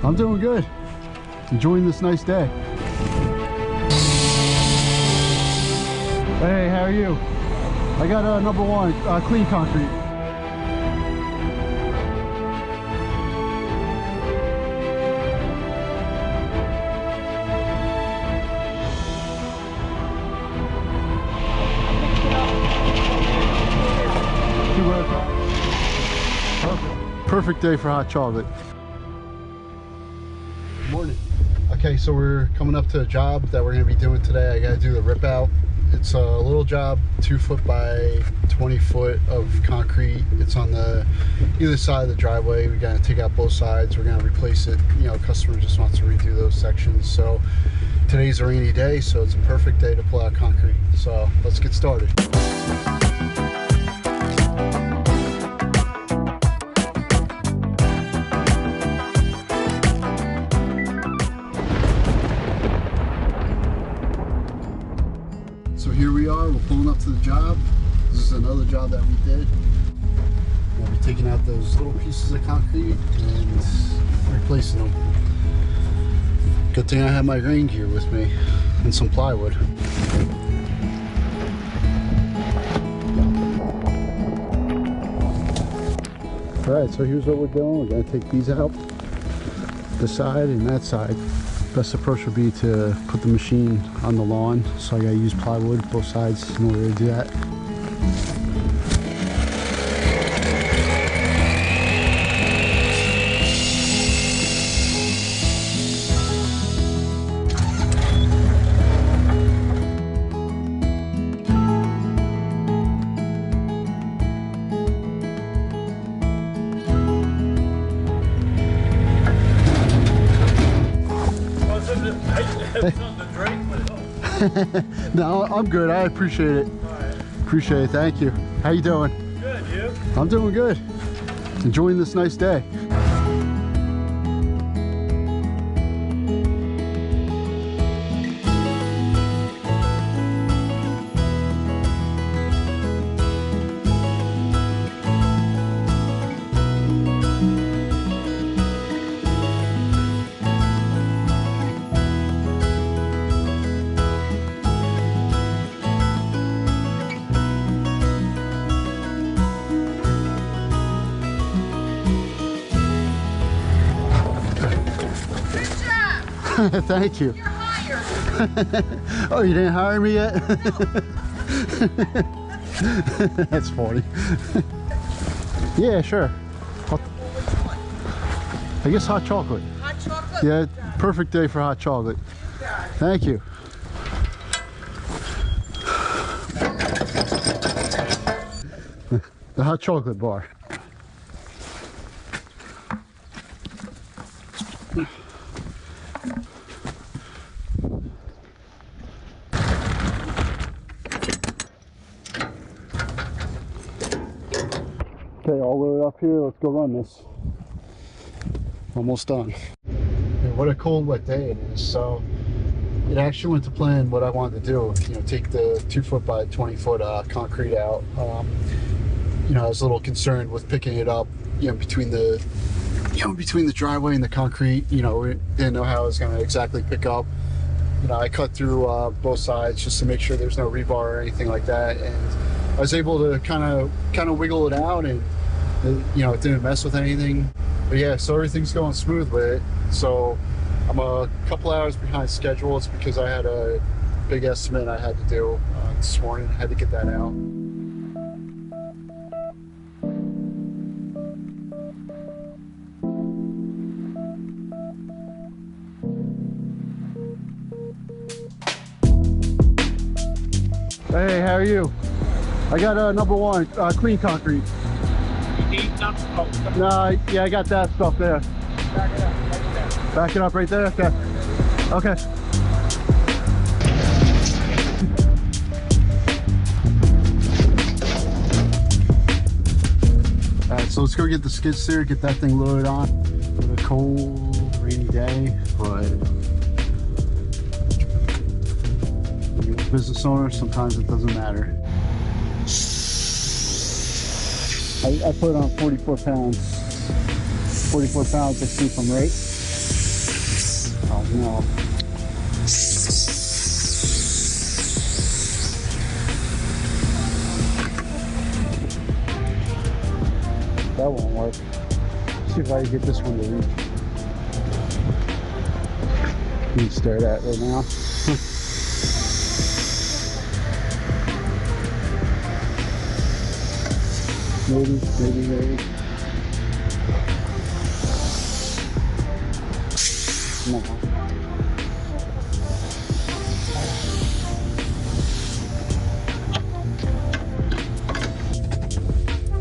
I'm doing good. Enjoying this nice day. Hey, how are you? I got number one, clean concrete. Perfect day for hot chocolate. Good morning. Okay, so we're coming up to a job that we're going to be doing today. I got to do the rip out. It's a little job, 2 foot by 20 foot of concrete. It's on the either side of the driveway. We got to take out both sides. We're going to replace it. You know, customer just wants to redo those sections. So today's a rainy day, so it's a perfect day to pull out concrete. So let's get started. So here we are, we're pulling up to the job. This is another job that we did. We'll be taking out those little pieces of concrete and replacing them. Good thing I have my rain gear with me and some plywood. Alright, so here's what we're doing. We're going to take these out, this side and that side. Best approach would be to put the machine on the lawn, so I gotta use plywood both sides in order to do that. No, I'm good. I appreciate it. Right. Appreciate it. Thank you. How you doing? Good, you? I'm doing good. Enjoying this nice day. Thank you. You're hired. Oh, you didn't hire me yet? No. That's funny. Yeah, sure. I guess hot chocolate. Hot chocolate? Yeah, perfect day for hot chocolate. Thank you. The hot chocolate bar. Okay, all loaded up here. Let's go run this. Almost done. And what a cold, wet day it is. So it actually went to plan what I wanted to do. You know, take the 2 foot by 20 foot concrete out. You know, I was a little concerned with picking it up. You know, between the driveway and the concrete. You know, we didn't know how I was going to exactly pick up. You know, I cut through both sides just to make sure there's no rebar or anything like that, and I was able to kind of wiggle it out, and you know, it didn't mess with anything. But yeah, so everything's going smooth with it. So I'm a couple hours behind schedule. It's because I had a big estimate I had to do this morning. I had to get that out. Hey, how are you? I got number one, clean concrete. You need something? Oh, No, yeah, I got that stuff there. back it up right there. Back it up right there? Okay. Okay. Alright, so let's go get the skid steer, get that thing loaded on. It's a cold, rainy day, but you're a business owner, sometimes it doesn't matter. I put on 44 pounds. 44 pounds, 16 from rate. Oh no. That won't work. See if I can get this one to reach. You can stare at that right now. Maybe. No.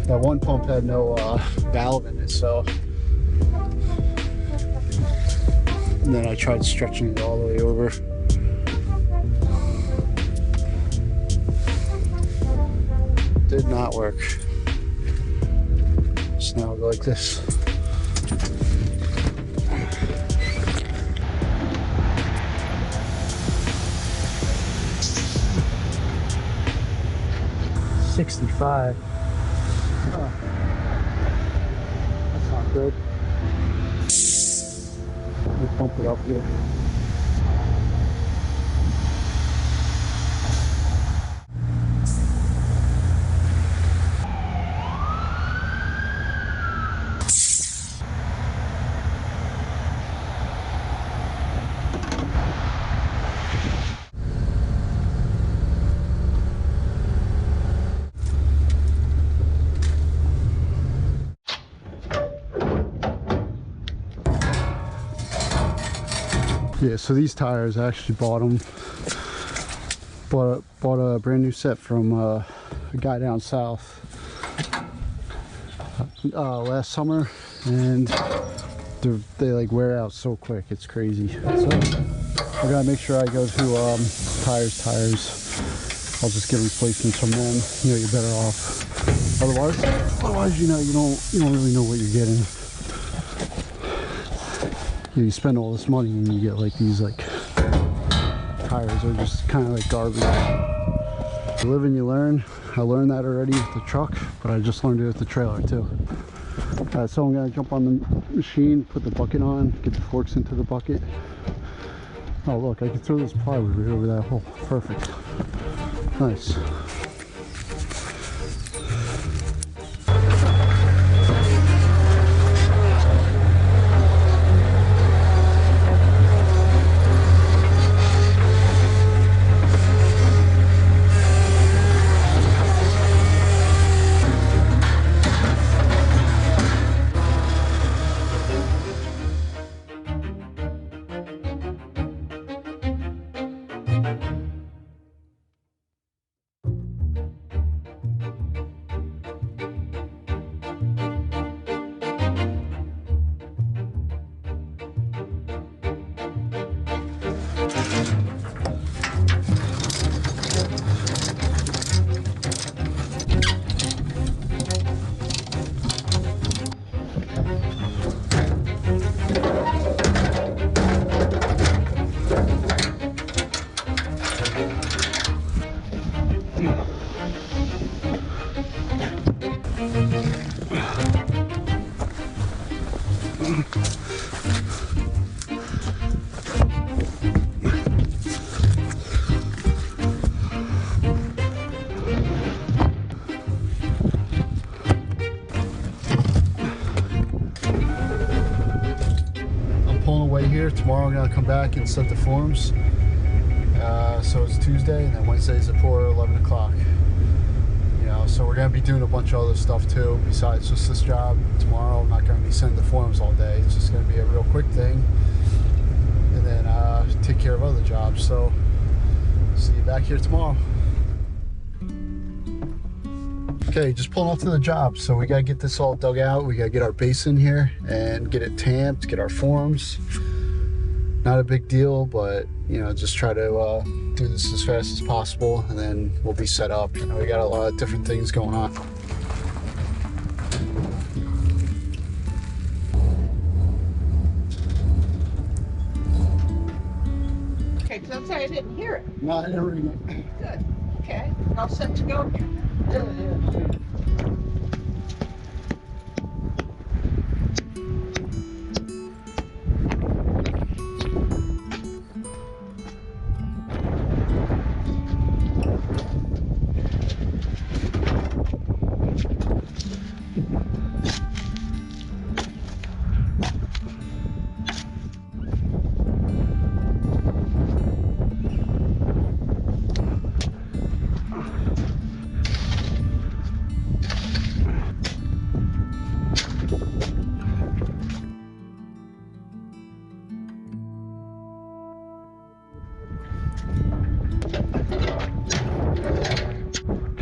That one pump had no valve in it, so. And then I tried stretching it all the way over. Did not work. So now I'll go like this. $65. Oh. That's not good. Let me pump it up here. Yeah, so these tires, I actually bought them. Bought a brand new set from a guy down south last summer, and they like wear out so quick, it's crazy. So I gotta make sure I go to tires. I'll just get replacements from them. You know, you're better off. Otherwise, you know, you don't really know what you're getting. You spend all this money and you get like these tires are just kind of like garbage. You live and you learn. I learned that already with the truck, but I just learned it with the trailer too. So I'm gonna jump on the machine, put the bucket on, get the forks into the bucket. Oh look, I can throw this plywood right over that hole. Perfect. Nice. Here tomorrow I'm gonna come back and set the forms. So it's Tuesday, and then Wednesday's at 11 o'clock. You know, so we're gonna be doing a bunch of other stuff too besides just this job. Tomorrow I'm not gonna be sending the forms all day. It's just gonna be a real quick thing, and then take care of other jobs. So see you back here tomorrow. Okay, just pulling off to the job. So we gotta get this all dug out. We gotta get our base in here and get it tamped, get our forms. Not a big deal, but you know, just try to do this as fast as possible, and then we'll be set up. You know, we got a lot of different things going on. Okay, because I'm sorry I didn't hear it. No, I didn't ring it. Good. Okay, all set to go here. Yeah.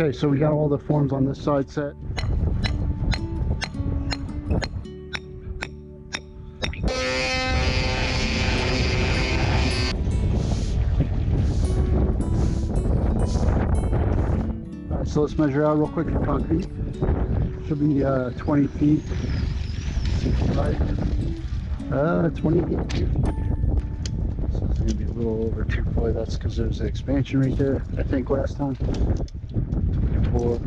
Okay, so we got all the forms on this side set. Alright, so let's measure out real quick for concrete. Should be 20 feet. Right. 20 feet. So it's gonna be a little over 2 foot. That's because there's an expansion right there, I think last time. 24,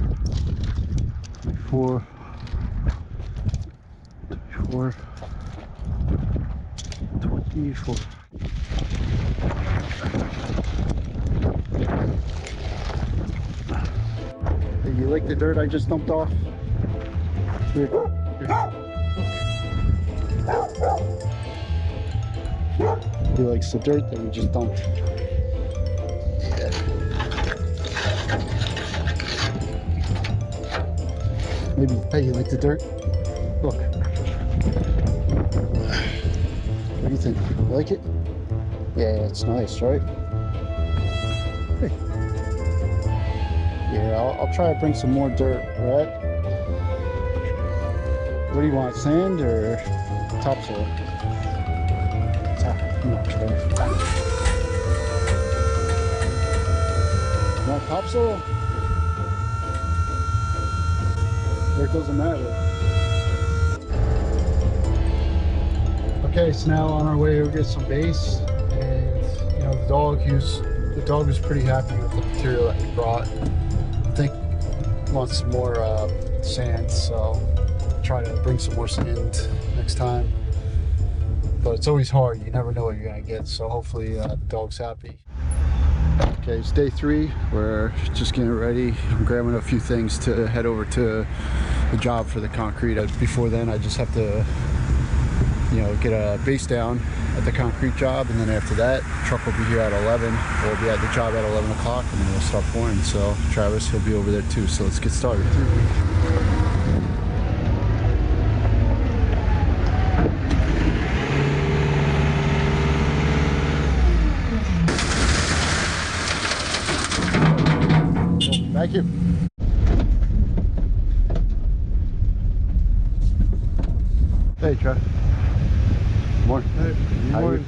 24, 24, 24. Hey, you like the dirt I just dumped off? Here. He likes the dirt that we just dumped. Maybe, hey, you like the dirt? Look. What do you think? You like it? Yeah, it's nice, right? Hey. Yeah, I'll try to bring some more dirt, alright? What do you want, sand or topsoil? You want topsoil? Or it doesn't matter. Okay, so now on our way to get some base, and you know the dog was pretty happy with the material that we brought. I think he wants some more sand, so try to bring some more sand next time. But it's always hard, you never know what you're gonna get, so hopefully the dog's happy. Okay, it's day 3. We're just getting ready. I'm grabbing a few things to head over to the job for the concrete. Before then, I just have to, you know, get a base down at the concrete job, and then after that, the truck will be here at 11. We'll be at the job at 11 o'clock, and then we'll start pouring. So Travis, he'll be over there too. So let's get started. Thank you. Hey, Trev. Good morning. Hey, good morning.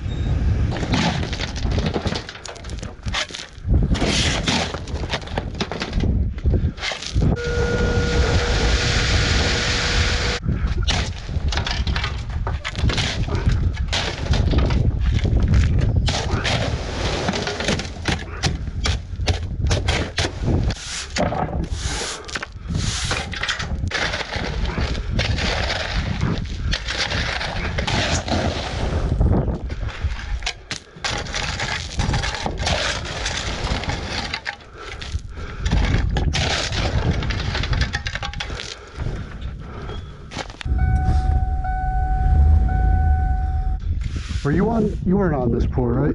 Were you on? You weren't on this pour, right?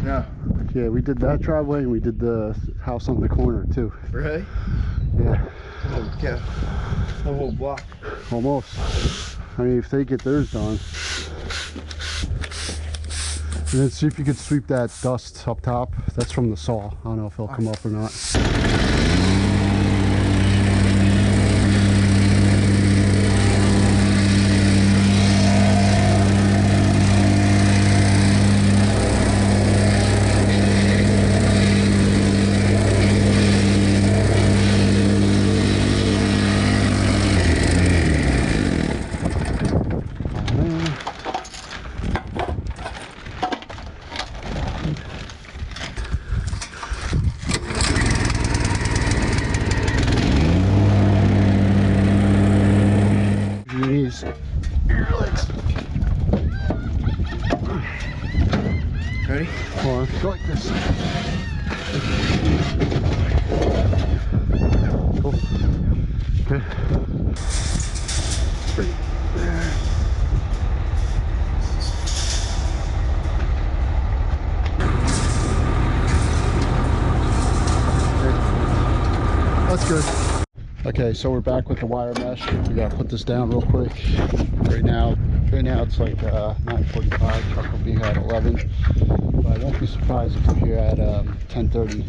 No. Yeah, we did that driveway and we did the house on the corner too. Really? Yeah. Oh, yeah. The whole block. Almost. I mean, if they get theirs done. And then see if you could sweep that dust up top. That's from the saw. I don't know if it'll come up or not. Ready? Hold on, go like this. Cool. Okay. Right there. Okay. That's good. Okay, so we're back with the wire mesh. We gotta put this down real quick. Right now it's like 9:45. Truck will be here at 11. But I won't be surprised if they're here at 10:30.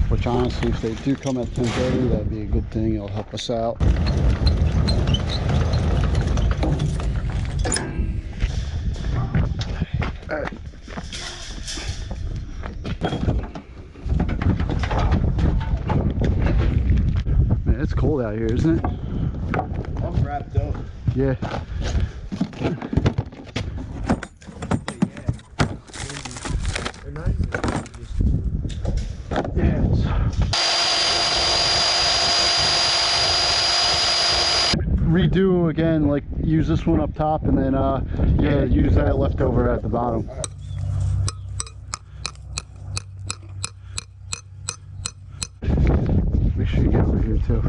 Which honestly, if they do come at 10:30, that'd be a good thing. It'll help us out. Man, it's cold out here, isn't it? I'm wrapped up. Yeah. Redo again, like use this one up top and then yeah, use that leftover at the bottom. Make sure you get over here too.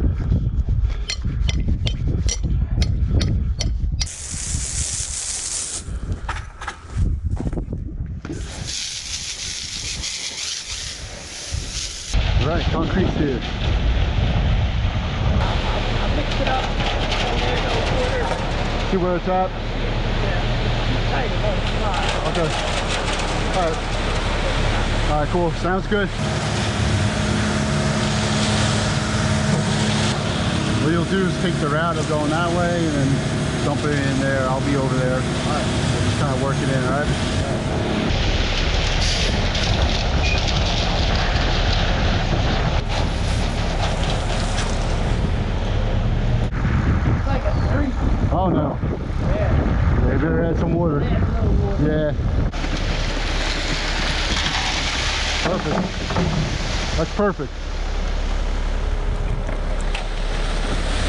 All right, concrete's here. I mixed it up. See where it's at? Tight about a spot. Okay. Alright. Alright, cool. Sounds good. What you'll do is take the route of going that way and then dump it in there. I'll be over there. Alright. We'll just kind of work it in, alright? Oh no. Yeah. They better add some water. Yeah. Perfect. That's perfect.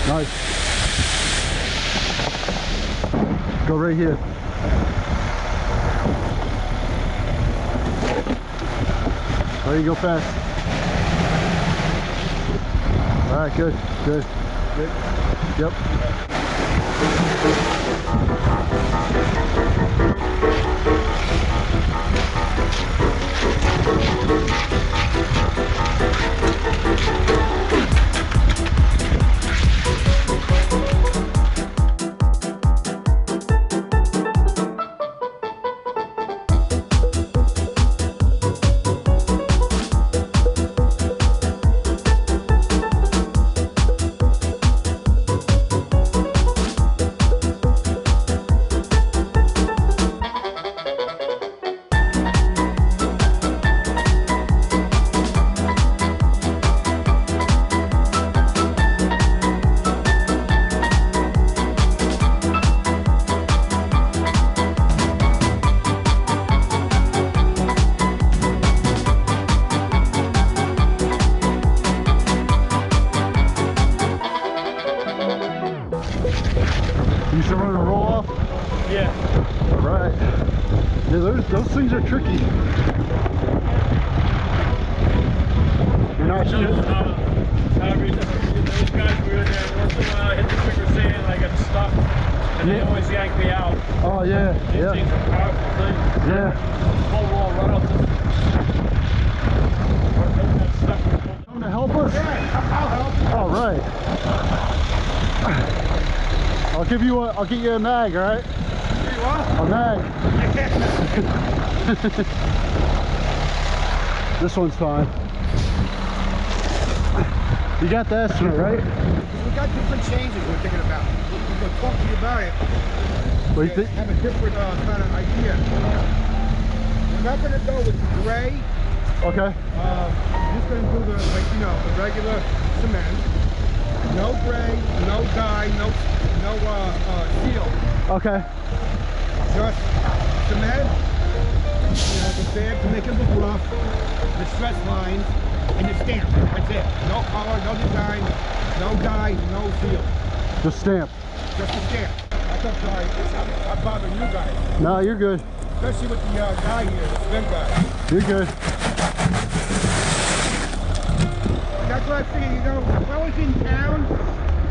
Nice. Go right here. There you go fast. All right, good, good. Good. Yep. You still running a roll off? Yeah. All right. Yeah, those things are tricky. You're not sure. Those guys were in there. Once in a while, I hit the quicker sand, I got stuck, and they always yank me out. Oh yeah, These yeah, things are powerful things. yeah. Full wall run up. Come to help us? Yeah, I'll help. All right. I'll get you a mag, all right? You what? A mag. This one's fine. You got the estimate, right? We got different changes we're thinking about. We're going to talk to you about it. What do you think? Have a different kind of idea. We're not going to go with the gray. Okay. We're just going to do the, like, you know, the regular cement. No gray, no dye, no seal. Okay. Just cement. You know, the bag to make it look rough. The stress lines and the stamp. That's it. No color, no design, no dye, no seal. Just stamp. Just a stamp. I'm sorry. I'm bothering you guys. No, you're good. Especially with the guy here, the spin guy. You're good. That's what I figured, you know, if I was in town,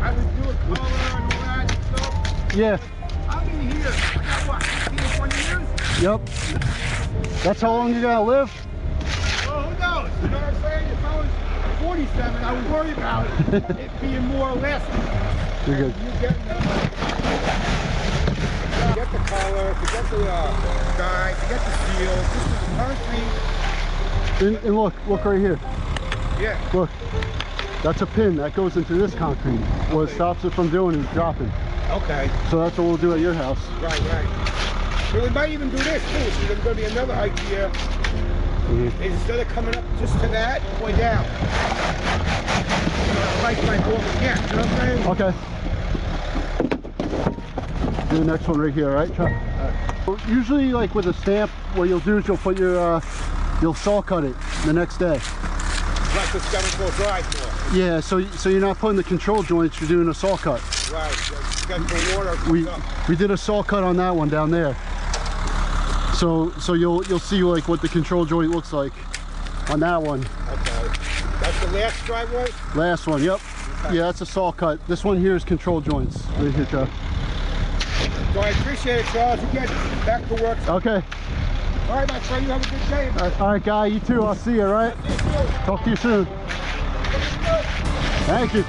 I would do a color and all that stuff. Yeah. I'm in here, I got what, 15, 20 years? Yep. That's how long you gotta live? Well, who knows? You know what I'm saying? If I was 47, I would worry about it being more or less. You're good. You get the color, to get the guy, to get the seal, just the concrete. And look right here. Yeah. Look, that's a pin that goes into this concrete. What it stops it from doing is dropping. Okay. So that's what we'll do at your house. Right, right. So we might even do this too. So there's going to be another idea. Instead of coming up just to that, way down. Like over here. You know what I'm saying? Okay. Do the next one right here, all right? Usually, like with a stamp, what you'll do is you'll put your, you'll saw cut it the next day. Like this chemical dry for. Yeah, so you're not putting the control joints, you're doing a saw cut. Right. Got the water. We did a saw cut on that one down there. So you'll see like what the control joint looks like on that one. Okay. That's the last driveway? Last one, yep. Okay. Yeah, that's a saw cut. This one here is control joints. Right here, Chuck. So I appreciate it, Charles. You get back to work. Okay. All right, my friend, you have a good day. All right, Guy, you too. I'll see you, all right? Talk to you soon. Thank you.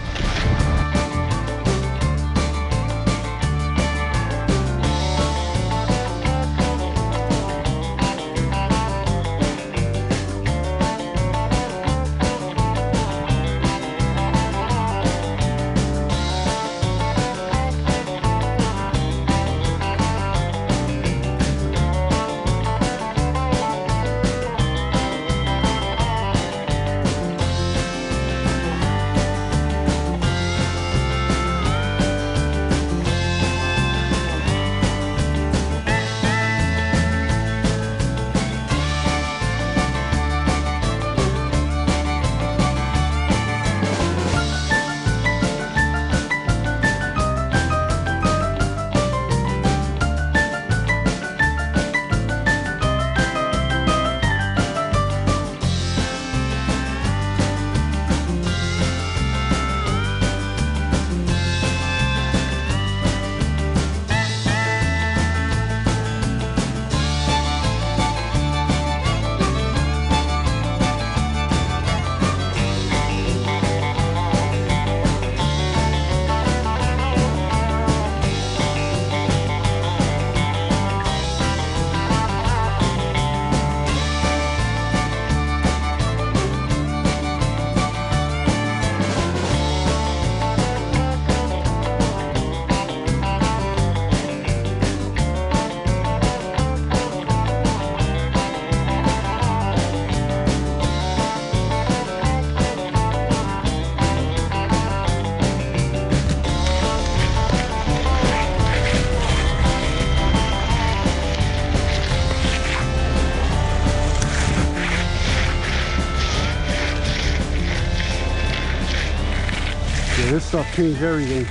Yeah, this stuff changed everything.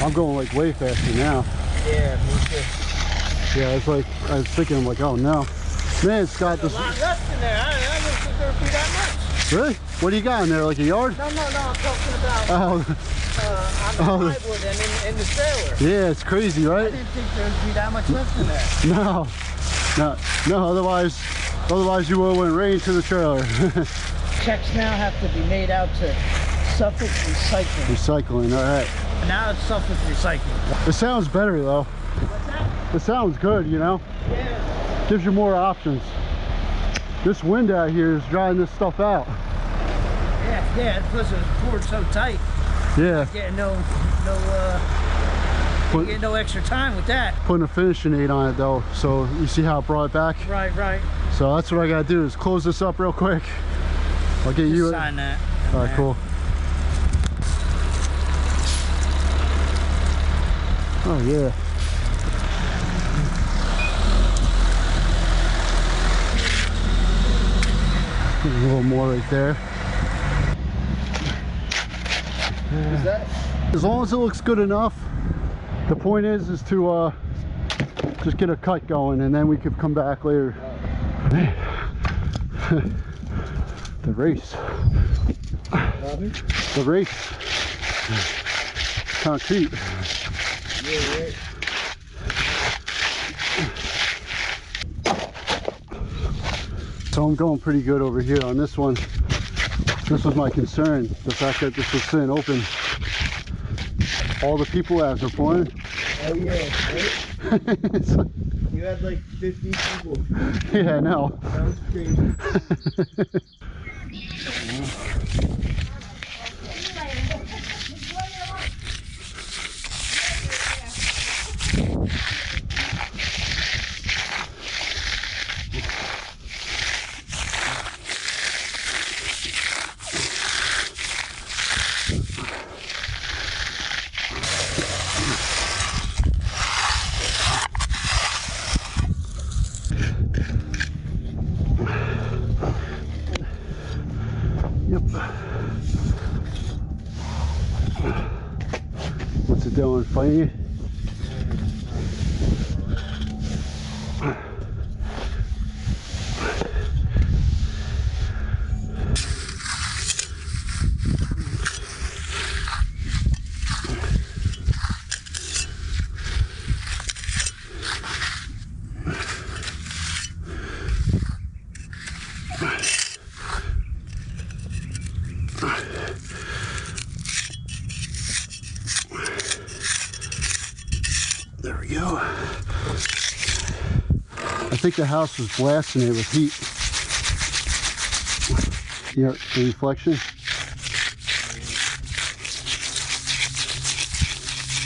I'm going like way faster now. Yeah, me too. Yeah, it's like, I was thinking, I'm like, oh no. Man, Scott, There's a lot less in there. I don't think there'll be that much. Really? What do you got in there, like a yard? No, I'm talking about Oh, on the plywood and in the trailer. yeah, it's crazy, I right? didn't think there'd be that much left in there. No, otherwise you would have went right into the trailer. Checks now have to be made out to Suffolk Recycling. Recycling, all right. Now it's Suffolk Recycling. It sounds better though. What's that? It sounds good, you know? Yeah. Gives you more options. This wind out here is drying this stuff out. Yeah, plus it was poured so tight. Yeah. Getting no extra time with that. Putting a finishing aid on it though, so you see how it brought it back? Right. So that's what I gotta do is close this up real quick. I'll get you. Sign that. All right, cool. Oh yeah. A little more right there. Is that? As long as it looks good enough. The point is to just get a cut going, and then we could come back later. The race. The race. Concrete. Yeah, right. So I'm going pretty good over here on this one. This was my concern, the fact that this was sitting open. All the people as were pouring. Oh yeah, right? You had like 50 people. Yeah, I know. That was crazy. Yep. What's it doing? Fighting you? There we go. I think the house was blasting it with heat. You know, the reflection.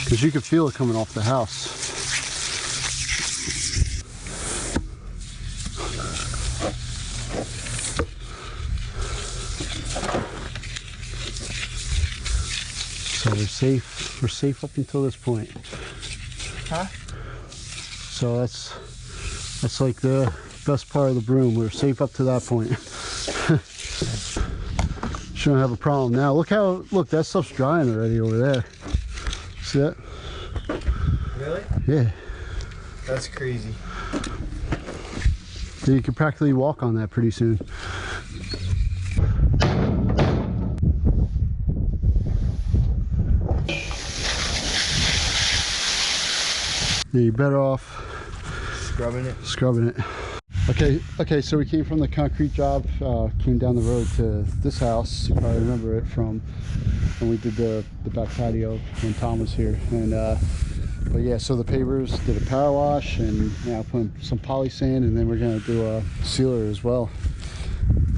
Because you could feel it coming off the house. So we're safe. We're safe up until this point. Huh? So that's like the best part of the broom. We're safe up to that point. Shouldn't have a problem now. Look that stuff's drying already over there. See that? Really? Yeah. That's crazy. You can practically walk on that pretty soon. Yeah, you're better off scrubbing it. Okay, so we came from the concrete job, came down the road to this house. You probably remember it from when we did the back patio when Tom was here. And but yeah, so the pavers did a power wash and now putting some poly sand, and then we're gonna do a sealer as well.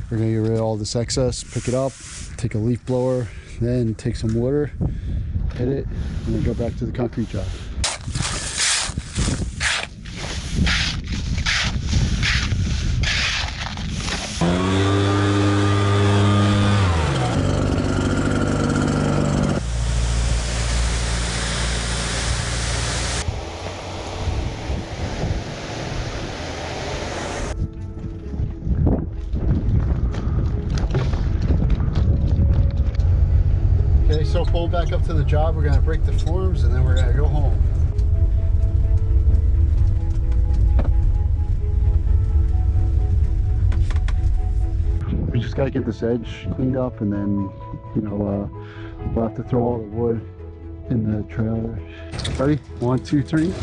We're gonna get rid of all this excess, pick it up, take a leaf blower, then take some water, hit it, and then go back to the concrete job. Okay, so pull back up to the job. We're gonna break the forms and then we're gonna go home. We just gotta get this edge cleaned up, and then, you know, we'll have to throw all the wood in the trailer. Ready? 1, 2, 3.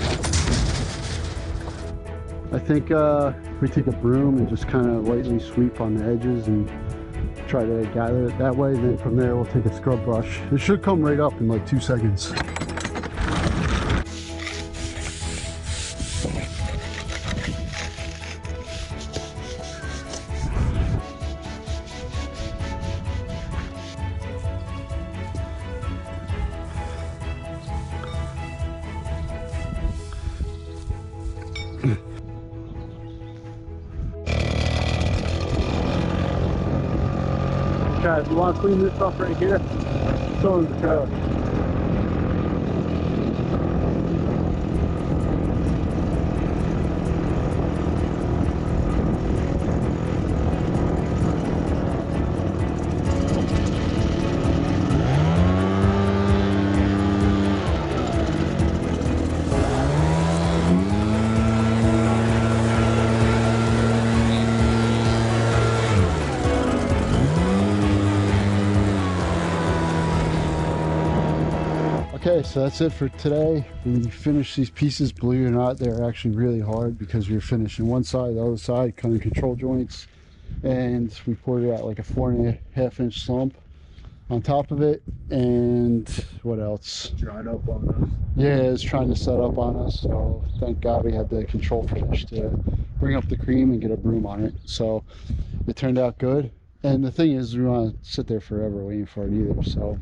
I think we take a broom and just kind of lightly sweep on the edges and try to gather it that way. Then from there we'll take a scrub brush. It should come right up in like 2 seconds. Okay, if you want to clean this up right here, throw it in the trailer. Okay, so that's it for today. We finished these pieces. Believe it or not, they're actually really hard because you're finishing one side, the other side, cutting control joints, and we poured it out like a 4.5-inch slump on top of it. And what else? Dried up on us. Yeah, it's trying to set up on us. So thank God we had the control fish to bring up the cream and get a broom on it. So it turned out good. And the thing is, we want to sit there forever waiting for it either. So,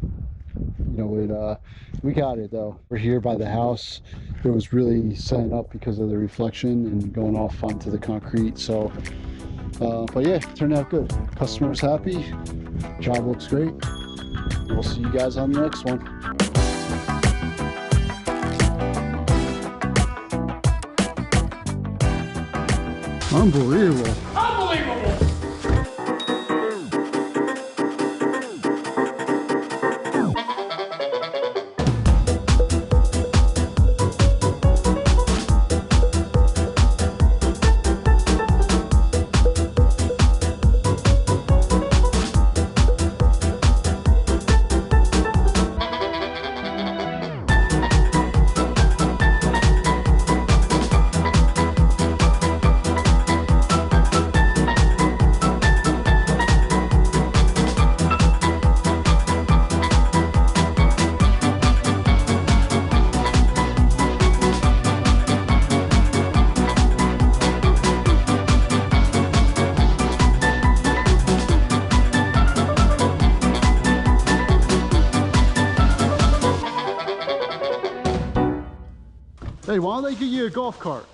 you know, we got it though. We're here by the house. It was really setting up because of the reflection and going off onto the concrete. So, but yeah, it turned out good. Customer's happy. Job looks great. We'll see you guys on the next one. Unbelievable. Unbelievable! Hey, why don't they get you a golf cart?